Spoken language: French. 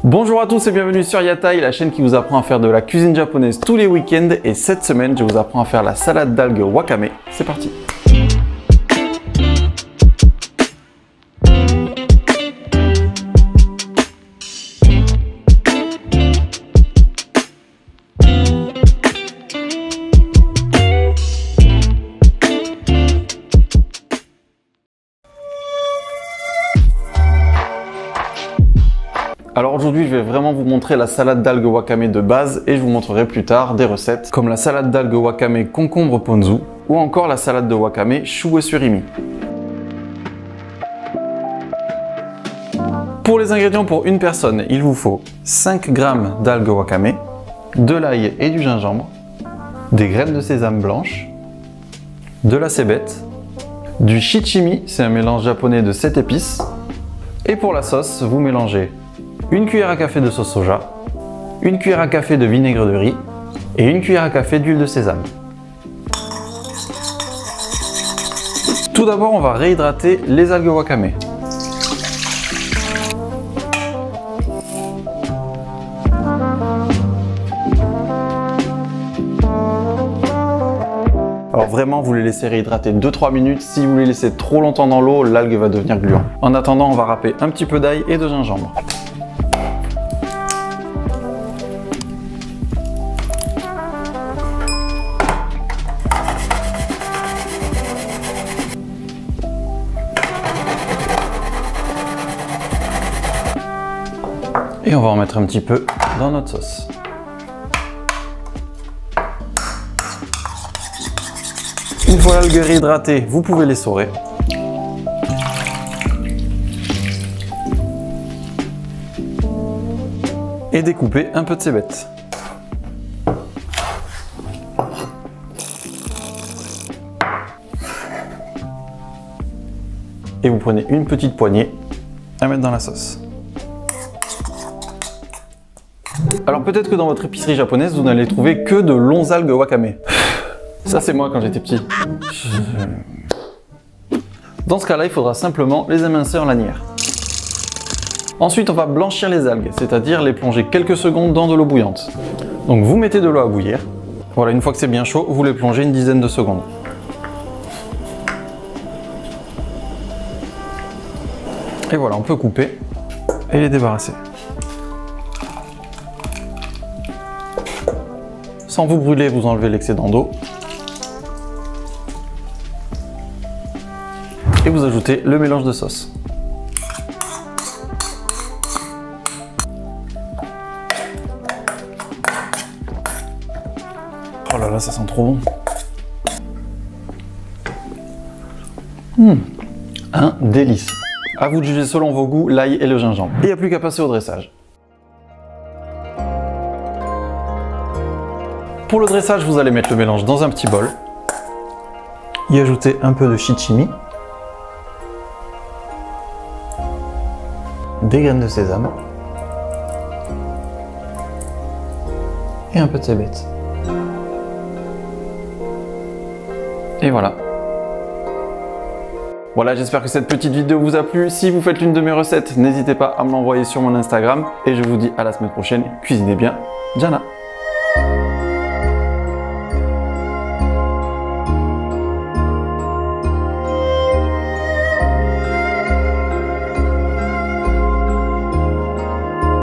Bonjour à tous et bienvenue sur Yatai, la chaîne qui vous apprend à faire de la cuisine japonaise tous les week-ends. Et cette semaine, je vous apprends à faire la salade d'algues wakame. C'est parti! Alors aujourd'hui, je vais vraiment vous montrer la salade d'algues wakame de base et je vous montrerai plus tard des recettes comme la salade d'algues wakame concombre ponzu ou encore la salade de wakame chou et surimi. Pour les ingrédients pour une personne, il vous faut 5 g d'algues wakame, de l'ail et du gingembre, des graines de sésame blanches, de la cébette, du shichimi, c'est un mélange japonais de 7 épices, et pour la sauce, vous mélangez une cuillère à café de sauce soja, une cuillère à café de vinaigre de riz et une cuillère à café d'huile de sésame. Tout d'abord, on va réhydrater les algues wakame. Alors vraiment, vous les laissez réhydrater 2-3 minutes. Si vous les laissez trop longtemps dans l'eau, l'algue va devenir gluant. En attendant, on va râper un petit peu d'ail et de gingembre. Et on va en mettre un petit peu dans notre sauce. Une fois l'algue réhydratée, vous pouvez les saurer. Et découper un peu de cébette. Et vous prenez une petite poignée à mettre dans la sauce. Alors peut-être que dans votre épicerie japonaise, vous n'allez trouver que de longs algues wakame. Ça c'est moi quand j'étais petit. Dans ce cas-là, il faudra simplement les émincer en lanières. Ensuite, on va blanchir les algues, c'est-à-dire les plonger quelques secondes dans de l'eau bouillante. Donc vous mettez de l'eau à bouillir. Voilà, une fois que c'est bien chaud, vous les plongez une dizaine de secondes. Et voilà, on peut couper et les débarrasser. Sans vous brûler, vous enlevez l'excédent d'eau. Et vous ajoutez le mélange de sauce. Oh là là, ça sent trop bon. Un délice. À vous de juger selon vos goûts, l'ail et le gingembre. Et il n'y a plus qu'à passer au dressage. Pour le dressage, vous allez mettre le mélange dans un petit bol. Y ajouter un peu de shichimi. Des graines de sésame. Et un peu de cébette. Et voilà. Voilà, j'espère que cette petite vidéo vous a plu. Si vous faites l'une de mes recettes, n'hésitez pas à me l'envoyer sur mon Instagram. Et je vous dis à la semaine prochaine. Cuisinez bien. Jana.